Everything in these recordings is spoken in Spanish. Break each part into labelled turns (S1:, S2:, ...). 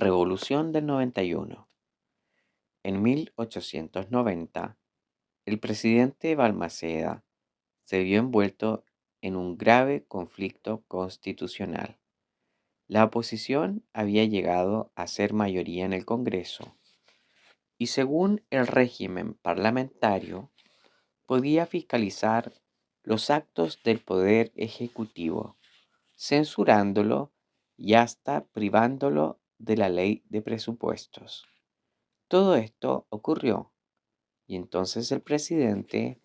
S1: Revolución del 91. En 1890, el presidente Balmaceda se vio envuelto en un grave conflicto constitucional. La oposición había llegado a ser mayoría en el Congreso y, según el régimen parlamentario, podía fiscalizar los actos del Poder Ejecutivo, censurándolo y hasta privándolo de la ley de presupuestos. Todo esto ocurrió y entonces el presidente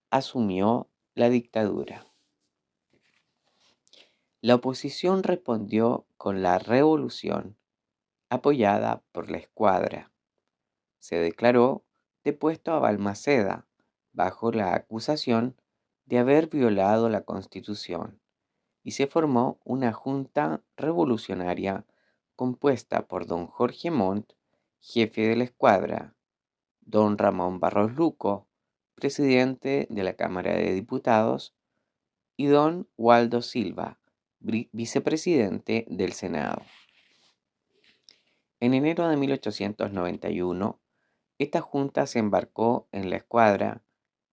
S1: asumió la dictadura. La oposición respondió con la revolución, apoyada por la escuadra. Se declaró depuesto a Balmaceda bajo la acusación de haber violado la Constitución y se formó una junta revolucionaria compuesta por don Jorge Montt, jefe de la escuadra, don Ramón Barros Luco, presidente de la Cámara de Diputados, y don Waldo Silva, vicepresidente del Senado. En enero de 1891, esta junta se embarcó en la escuadra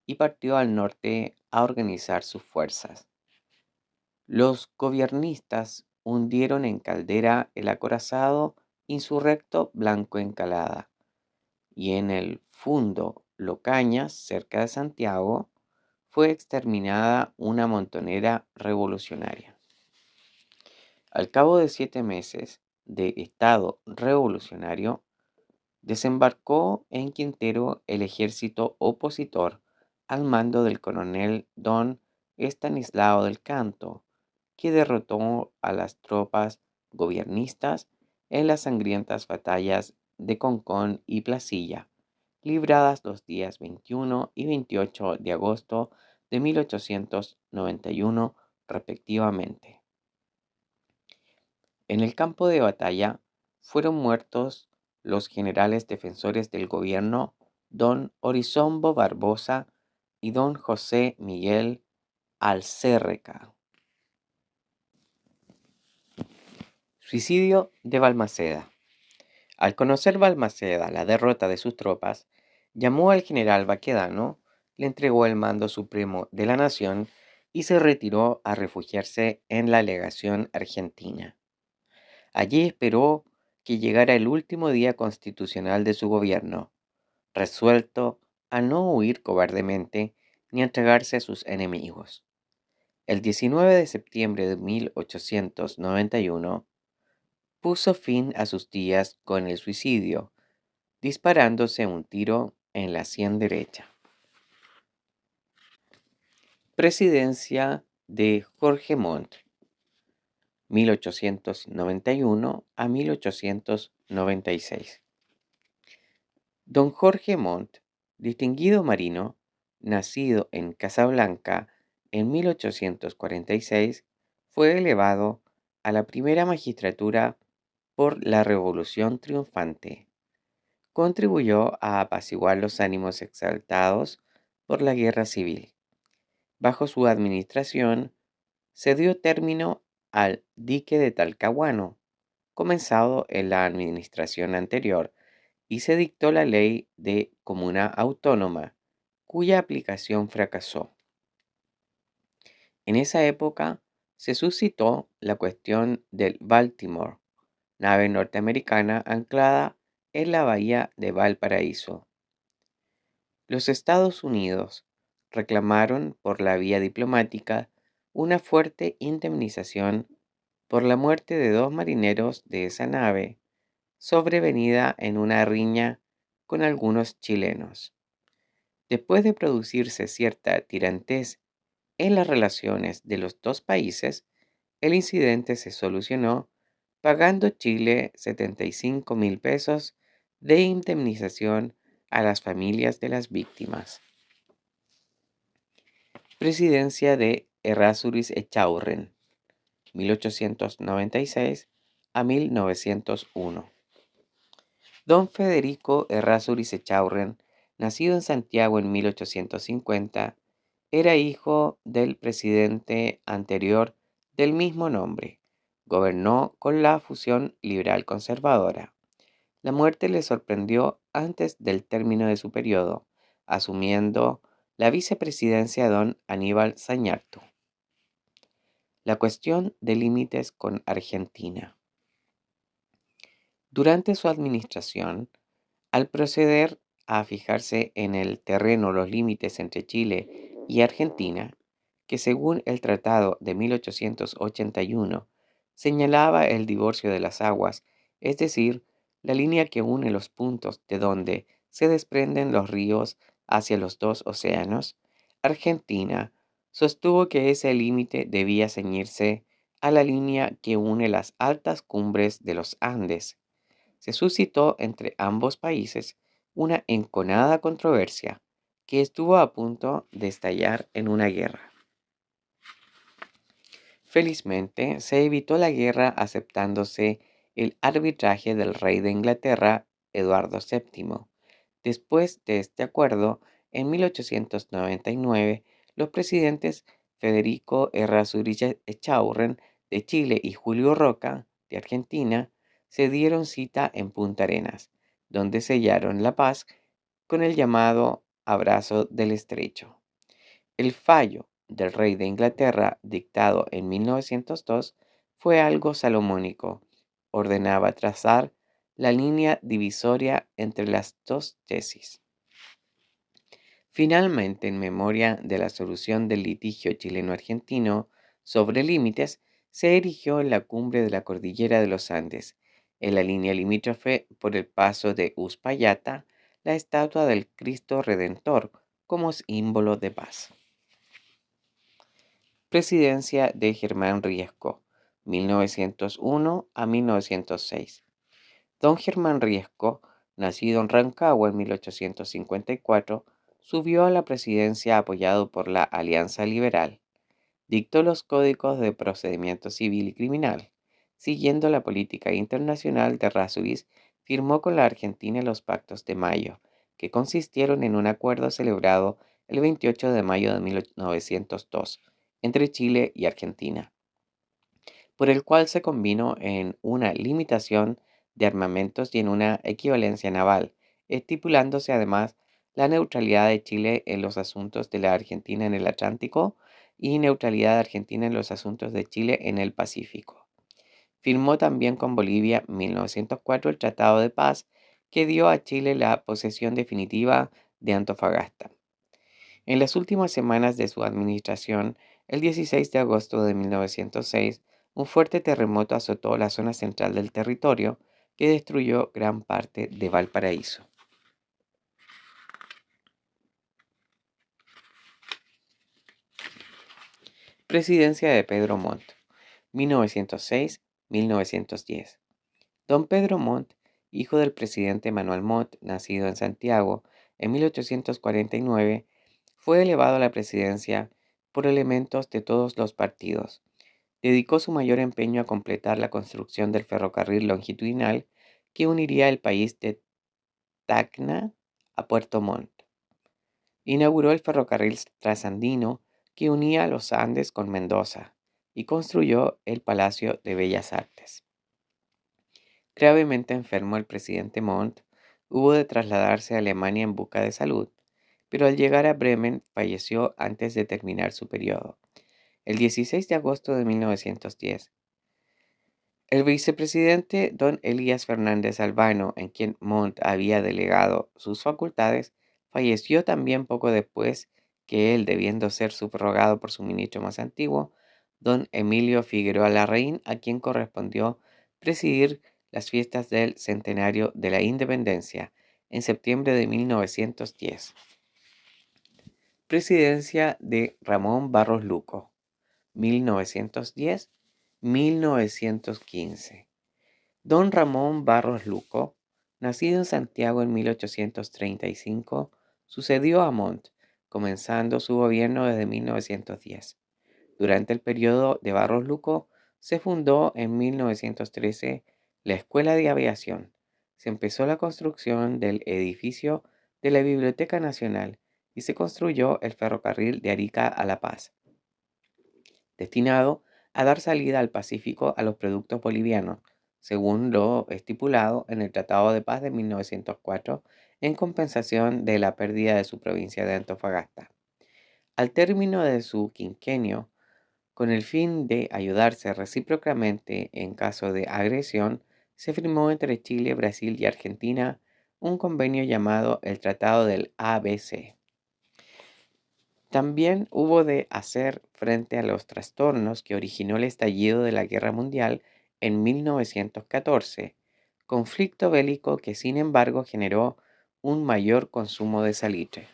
S1: y partió al norte a organizar sus fuerzas. Los gobiernistas hundieron en caldera el acorazado insurrecto Blanco Encalada y en el Fundo Locañas, cerca de Santiago, fue exterminada una montonera revolucionaria. Al cabo de 7 meses de estado revolucionario, desembarcó en Quintero el ejército opositor al mando del coronel don Estanislao del Canto, que derrotó a las tropas gobiernistas en las sangrientas batallas de Concón y Placilla, libradas los días 21 y 28 de agosto de 1891 respectivamente. En el campo de batalla fueron muertos los generales defensores del gobierno don Orizombo Barbosa y don José Miguel Alcérreca. Suicidio de Balmaceda. Al conocer Balmaceda la derrota de sus tropas, llamó al general Baquedano, le entregó el mando supremo de la nación y se retiró a refugiarse en la legación argentina. Allí esperó que llegara el último día constitucional de su gobierno, resuelto a no huir cobardemente ni a entregarse a sus enemigos. El 19 de septiembre de 1891 puso fin a sus días con el suicidio, disparándose un tiro en la sien derecha. Presidencia de Jorge Montt, 1891 a 1896. Don Jorge Montt, distinguido marino, nacido en Casablanca en 1846, fue elevado a la primera magistratura por la Revolución Triunfante. Contribuyó a apaciguar los ánimos exaltados por la guerra civil. Bajo su administración se dio término al dique de Talcahuano, comenzado en la administración anterior, y se dictó la ley de comuna autónoma, cuya aplicación fracasó. En esa época se suscitó la cuestión del Baltimore, nave norteamericana anclada en la bahía de Valparaíso. Los Estados Unidos reclamaron por la vía diplomática una fuerte indemnización por la muerte de 2 marineros de esa nave, sobrevenida en una riña con algunos chilenos. Después de producirse cierta tirantez en las relaciones de los dos países, el incidente se solucionó pagando Chile 75,000 pesos de indemnización a las familias de las víctimas. Presidencia de Errázuriz Echaurren, 1896 a 1901. Don Federico Errázuriz Echaurren, nacido en Santiago en 1850, era hijo del presidente anterior del mismo nombre, Gobernó con la fusión liberal-conservadora. La muerte le sorprendió antes del término de su periodo, asumiendo la vicepresidencia don Aníbal Zañartu. La cuestión de límites con Argentina. Durante su administración, al proceder a fijarse en el terreno los límites entre Chile y Argentina, que según el Tratado de 1881 señalaba el divorcio de las aguas, es decir, la línea que une los puntos de donde se desprenden los ríos hacia los dos océanos, Argentina sostuvo que ese límite debía ceñirse a la línea que une las altas cumbres de los Andes. Se suscitó entre ambos países una enconada controversia que estuvo a punto de estallar en una guerra. Felizmente, se evitó la guerra aceptándose el arbitraje del rey de Inglaterra, Eduardo VII. Después de este acuerdo, en 1899, los presidentes Federico Errázuriz Echaurren de Chile y Julio Roca de Argentina se dieron cita en Punta Arenas, donde sellaron la paz con el llamado Abrazo del Estrecho. El fallo del rey de Inglaterra, dictado en 1902, fue algo salomónico. Ordenaba trazar la línea divisoria entre las dos tesis. Finalmente, en memoria de la solución del litigio chileno-argentino sobre límites, se erigió en la cumbre de la cordillera de los Andes, en la línea limítrofe por el paso de Uspallata, la estatua del Cristo Redentor como símbolo de paz. Presidencia de Germán Riesco, 1901 a 1906. Don Germán Riesco, nacido en Rancagua en 1854, subió a la presidencia apoyado por la Alianza Liberal. Dictó los códigos de procedimiento civil y criminal. Siguiendo la política internacional de Errázuriz, firmó con la Argentina los Pactos de Mayo, que consistieron en un acuerdo celebrado el 28 de mayo de 1902 entre Chile y Argentina, por el cual se convino en una limitación de armamentos y en una equivalencia naval, estipulándose además la neutralidad de Chile en los asuntos de la Argentina en el Atlántico y neutralidad de Argentina en los asuntos de Chile en el Pacífico. Firmó también con Bolivia en 1904 el Tratado de Paz que dio a Chile la posesión definitiva de Antofagasta. En las últimas semanas de su administración, el 16 de agosto de 1906, un fuerte terremoto azotó la zona central del territorio que destruyó gran parte de Valparaíso. Presidencia de Pedro Montt, 1906-1910. Don Pedro Montt, hijo del presidente Manuel Montt, nacido en Santiago en 1849, fue elevado a la presidencia por elementos de todos los partidos. Dedicó su mayor empeño a completar la construcción del ferrocarril longitudinal que uniría el país de Tacna a Puerto Montt. Inauguró el ferrocarril trasandino que unía los Andes con Mendoza y construyó el Palacio de Bellas Artes. Gravemente enfermo, el presidente Montt hubo de trasladarse a Alemania en busca de salud, pero al llegar a Bremen falleció antes de terminar su periodo, el 16 de agosto de 1910. El vicepresidente don Elías Fernández Albano, en quien Montt había delegado sus facultades, falleció también poco después que él, debiendo ser subrogado por su ministro más antiguo, don Emilio Figueroa Larraín, a quien correspondió presidir las fiestas del centenario de la Independencia en septiembre de 1910. Presidencia de Ramón Barros Luco, 1910-1915. Don Ramón Barros Luco, nacido en Santiago en 1835, sucedió a Montt, comenzando su gobierno desde 1910. Durante el periodo de Barros Luco se fundó en 1913 la Escuela de Aviación. Se empezó la construcción del edificio de la Biblioteca Nacional y se construyó el ferrocarril de Arica a La Paz, destinado a dar salida al Pacífico a los productos bolivianos, según lo estipulado en el Tratado de Paz de 1904, en compensación de la pérdida de su provincia de Antofagasta. Al término de su quinquenio, con el fin de ayudarse recíprocamente en caso de agresión, se firmó entre Chile, Brasil y Argentina un convenio llamado el Tratado del ABC. También hubo de hacer frente a los trastornos que originó el estallido de la Guerra Mundial en 1914, conflicto bélico que sin embargo generó un mayor consumo de salitre.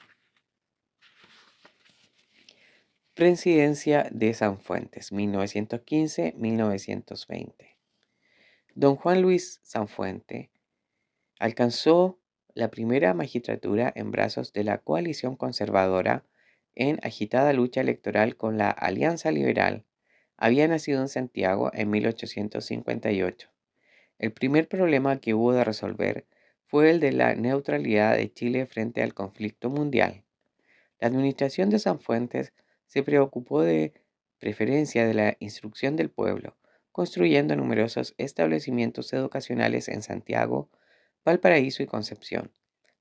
S1: Presidencia de Sanfuentes, 1915-1920. Don Juan Luis Sanfuente alcanzó la primera magistratura en brazos de la coalición conservadora en agitada lucha electoral con la Alianza Liberal. Había nacido en Santiago en 1858. El primer problema que hubo de resolver fue el de la neutralidad de Chile frente al conflicto mundial. La administración de Sanfuentes se preocupó de preferencia de la instrucción del pueblo, construyendo numerosos establecimientos educacionales en Santiago, Valparaíso y Concepción.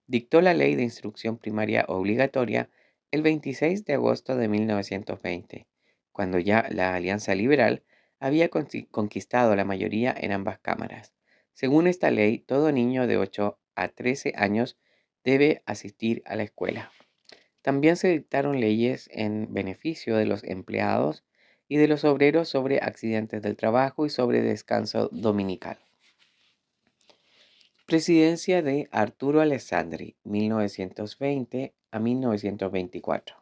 S1: Dictó la Ley de Instrucción Primaria Obligatoria el 26 de agosto de 1920, cuando ya la Alianza Liberal había conquistado la mayoría en ambas cámaras. Según esta ley, todo niño de 8 a 13 años debe asistir a la escuela. También se dictaron leyes en beneficio de los empleados y de los obreros sobre accidentes del trabajo y sobre descanso dominical. Presidencia de Arturo Alessandri, 1920 a 1924.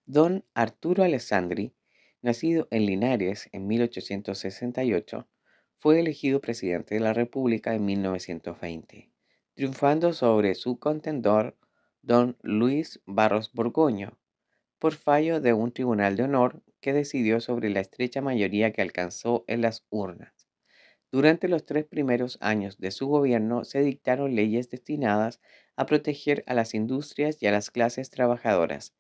S1: Don Arturo Alessandri, nacido en Linares en 1868, fue elegido presidente de la República en 1920, triunfando sobre su contendor, don Luis Barros Borgoño, por fallo de un tribunal de honor que decidió sobre la estrecha mayoría que alcanzó en las urnas. Durante los 3 primeros años de su gobierno se dictaron leyes destinadas a proteger a las industrias y a las clases trabajadoras,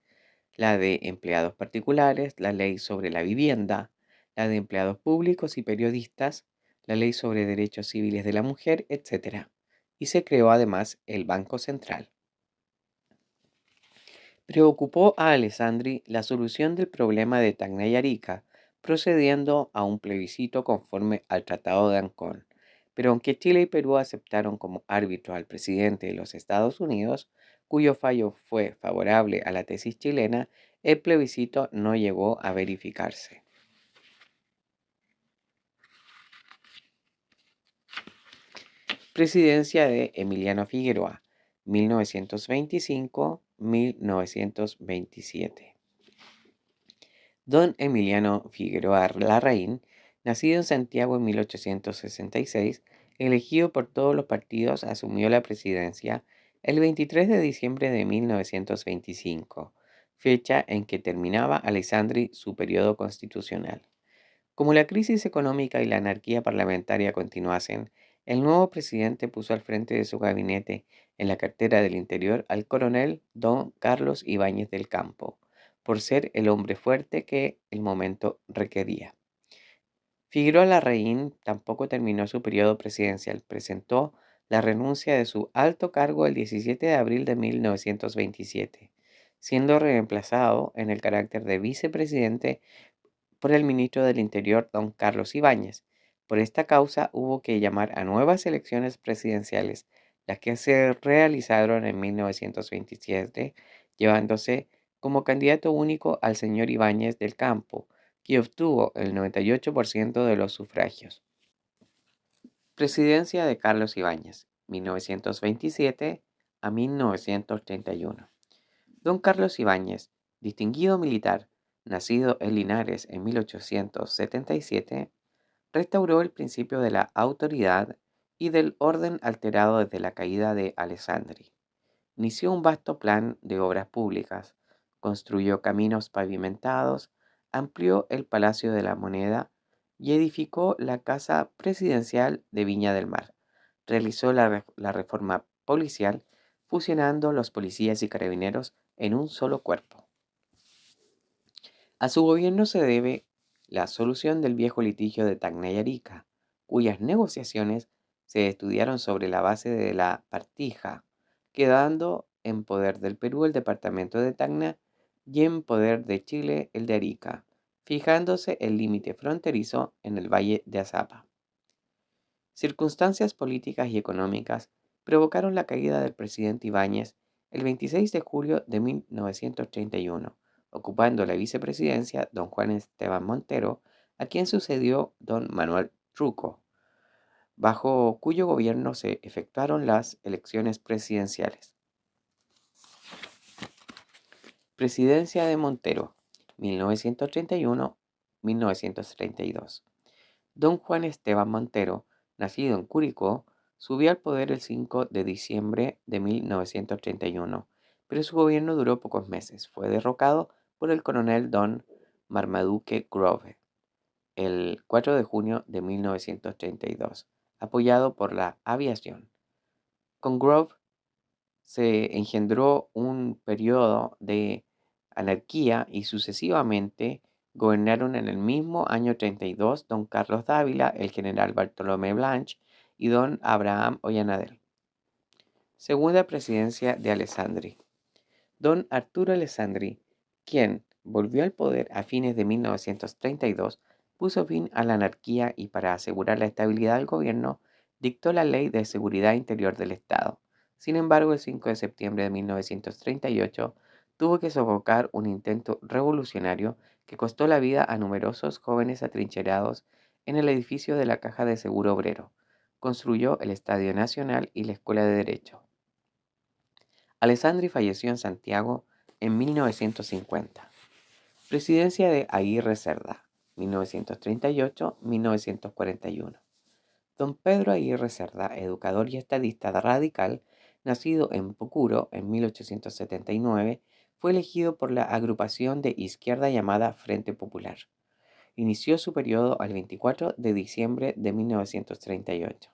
S1: la de empleados particulares, la ley sobre la vivienda, la de empleados públicos y periodistas, la ley sobre derechos civiles de la mujer, etc. Y se creó además el Banco Central. Preocupó a Alessandri la solución del problema de Tacna y Arica, procediendo a un plebiscito conforme al Tratado de Ancón. Pero aunque Chile y Perú aceptaron como árbitro al presidente de los Estados Unidos, cuyo fallo fue favorable a la tesis chilena, el plebiscito no llegó a verificarse. Presidencia de Emiliano Figueroa, 1925-1927. Don Emiliano Figueroa Larraín, nacido en Santiago en 1866, elegido por todos los partidos, asumió la presidencia el 23 de diciembre de 1925, fecha en que terminaba Alessandri su periodo constitucional. Como la crisis económica y la anarquía parlamentaria continuasen, el nuevo presidente puso al frente de su gabinete en la cartera del Interior al coronel don Carlos Ibáñez del Campo, por ser el hombre fuerte que el momento requería. Figueroa Larraín tampoco terminó su periodo presidencial. Presentó la renuncia de su alto cargo el 17 de abril de 1927, siendo reemplazado en el carácter de vicepresidente por el ministro del Interior, don Carlos Ibáñez. Por esta causa hubo que llamar a nuevas elecciones presidenciales, las que se realizaron en 1927, llevándose como candidato único al señor Ibáñez del Campo, que obtuvo el 98% de los sufragios. Presidencia de Carlos Ibáñez, 1927 a 1931. Don Carlos Ibáñez, distinguido militar, nacido en Linares en 1877, restauró el principio de la autoridad y del orden alterado desde la caída de Alessandri. Inició un vasto plan de obras públicas, construyó caminos pavimentados, amplió el Palacio de la Moneda y edificó la Casa Presidencial de Viña del Mar. Realizó la reforma policial, fusionando los policías y carabineros en un solo cuerpo. A su gobierno se debe la solución del viejo litigio de Tacna y Arica, cuyas negociaciones se estudiaron sobre la base de la partija, quedando en poder del Perú el departamento de Tacna y en poder de Chile el de Arica, fijándose el límite fronterizo en el valle de Azapa. Circunstancias políticas y económicas provocaron la caída del presidente Ibáñez el 26 de julio de 1931, ocupando la vicepresidencia don Juan Esteban Montero, a quien sucedió don Manuel Truco, bajo cuyo gobierno se efectuaron las elecciones presidenciales. Presidencia de Montero, 1931-1932. Don Juan Esteban Montero, nacido en Curicó, subió al poder el 5 de diciembre de 1931, pero su gobierno duró pocos meses. Fue derrocado por el coronel Don Marmaduke Grove el 4 de junio de 1932, apoyado por la aviación. Con Grove se engendró un periodo de anarquía y sucesivamente gobernaron en el mismo año 32 don Carlos Dávila, el general Bartolomé Blanch y don Abraham Ollanadel. Segunda presidencia de Alessandri. Don Arturo Alessandri, quien volvió al poder a fines de 1932, puso fin a la anarquía y para asegurar la estabilidad del gobierno, dictó la Ley de Seguridad Interior del Estado. Sin embargo, el 5 de septiembre de 1938 tuvo que sofocar un intento revolucionario que costó la vida a numerosos jóvenes atrincherados en el edificio de la Caja de Seguro Obrero. Construyó el Estadio Nacional y la Escuela de Derecho. Alessandri falleció en Santiago en 1950. Presidencia de Aguirre Cerda, 1938-1941. Don Pedro Aguirre Cerda, educador y estadista radical, nacido en Pucuro en 1879, fue elegido por la agrupación de izquierda llamada Frente Popular. Inició su periodo el 24 de diciembre de 1938.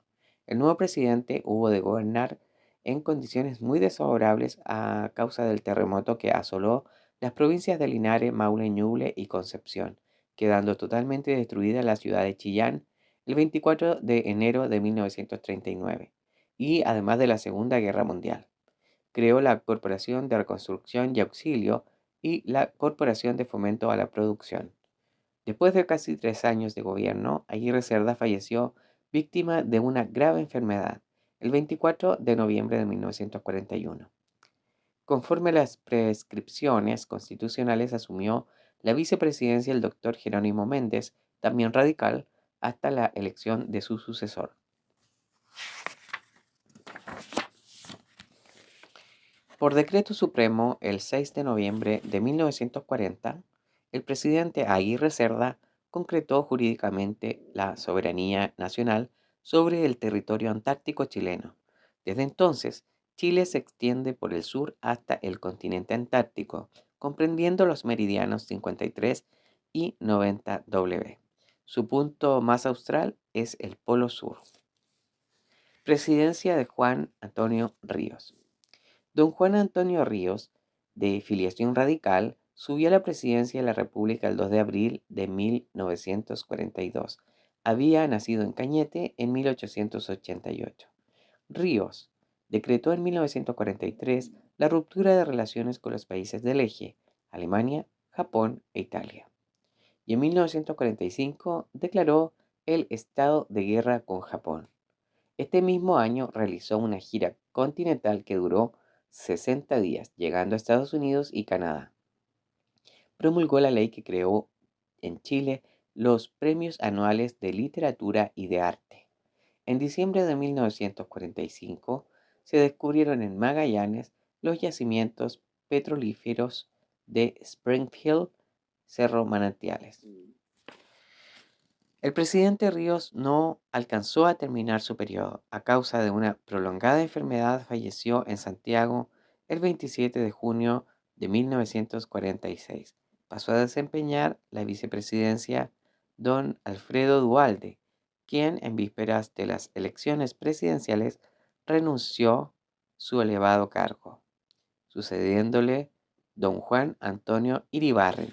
S1: El nuevo presidente hubo de gobernar en condiciones muy desfavorables a causa del terremoto que asoló las provincias de Linares, Maule, Ñuble y Concepción, quedando totalmente destruida la ciudad de Chillán el 24 de enero de 1939, y además de la Segunda Guerra Mundial. Creó la Corporación de Reconstrucción y Auxilio y la Corporación de Fomento a la Producción. Después de casi 3 años de gobierno, Aguirre Cerda falleció víctima de una grave enfermedad el 24 de noviembre de 1941. Conforme a las prescripciones constitucionales, asumió la vicepresidencia el doctor Jerónimo Méndez, también radical, hasta la elección de su sucesor. Por decreto supremo, el 6 de noviembre de 1940, el presidente Aguirre Cerda concretó jurídicamente la soberanía nacional sobre el territorio antártico chileno. Desde entonces, Chile se extiende por el sur hasta el continente antártico, comprendiendo los meridianos 53 y 90W. Su punto más austral es el Polo Sur. Presidencia de Juan Antonio Ríos. Don Juan Antonio Ríos, de filiación radical, subió a la presidencia de la República el 2 de abril de 1942. Había nacido en Cañete en 1888. Ríos decretó en 1943 la ruptura de relaciones con los países del Eje, Alemania, Japón e Italia. Y en 1945 declaró el estado de guerra con Japón. Este mismo año realizó una gira continental que duró 60 días, llegando a Estados Unidos y Canadá. Promulgó la ley que creó en Chile los premios anuales de literatura y de arte. En diciembre de 1945 se descubrieron en Magallanes los yacimientos petrolíferos de Springfield, Cerro Manantiales. El presidente Ríos no alcanzó a terminar su periodo. A causa de una prolongada enfermedad falleció en Santiago el 27 de junio de 1946. Pasó a desempeñar la vicepresidencia don Alfredo Duhalde, quien en vísperas de las elecciones presidenciales renunció su elevado cargo, sucediéndole don Juan Antonio Iribarren.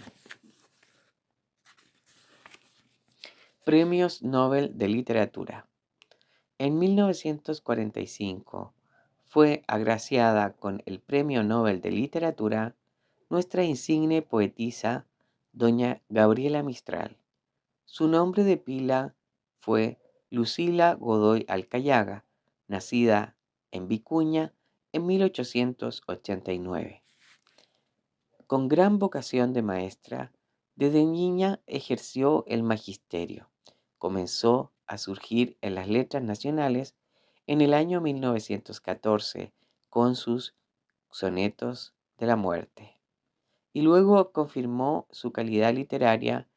S1: Premios Nobel de Literatura. En 1945 fue agraciada con el Premio Nobel de Literatura nuestra insigne poetisa, doña Gabriela Mistral. Su nombre de pila fue Lucila Godoy Alcayaga, nacida en Vicuña en 1889. Con gran vocación de maestra, desde niña ejerció el magisterio. Comenzó a surgir en las letras nacionales en el año 1914 con sus sonetos de la muerte y luego confirmó su calidad literaria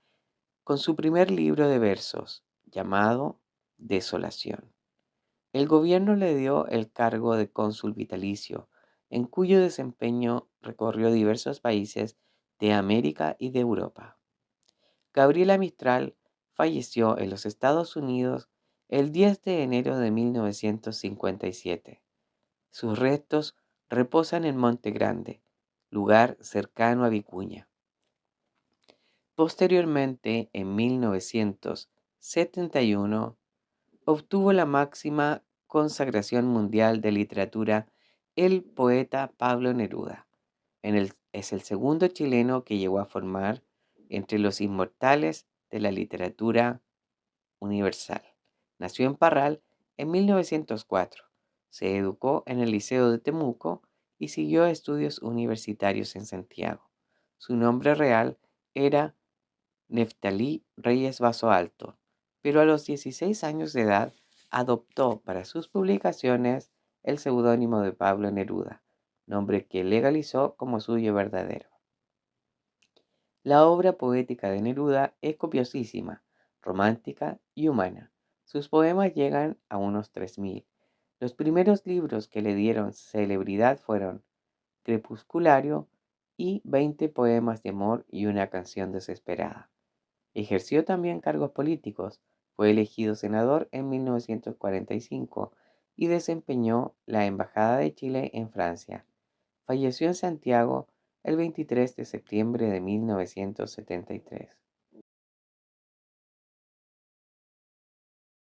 S1: con su primer libro de versos llamado Desolación. El gobierno le dio el cargo de cónsul vitalicio, en cuyo desempeño recorrió diversos países de América y de Europa. Gabriela Mistral falleció en los Estados Unidos el 10 de enero de 1957. Sus restos reposan en Monte Grande, lugar cercano a Vicuña. Posteriormente, en 1971, obtuvo la máxima consagración mundial de literatura el poeta Pablo Neruda. Es el segundo chileno que llegó a formar entre los inmortales de la literatura universal. Nació en Parral en 1904. Se educó en el Liceo de Temuco y siguió estudios universitarios en Santiago. Su nombre real era Neftalí Reyes Vaso Alto, pero a los 16 años de edad adoptó para sus publicaciones el seudónimo de Pablo Neruda, nombre que legalizó como suyo verdadero. La obra poética de Neruda es copiosísima, romántica y humana. Sus poemas llegan a unos 3000. Los primeros libros que le dieron celebridad fueron Crepusculario y 20 poemas de amor y una canción desesperada. Ejerció también cargos políticos. Fue elegido senador en 1945 y desempeñó la Embajada de Chile en Francia. Falleció en Santiago el 23 de septiembre de 1973.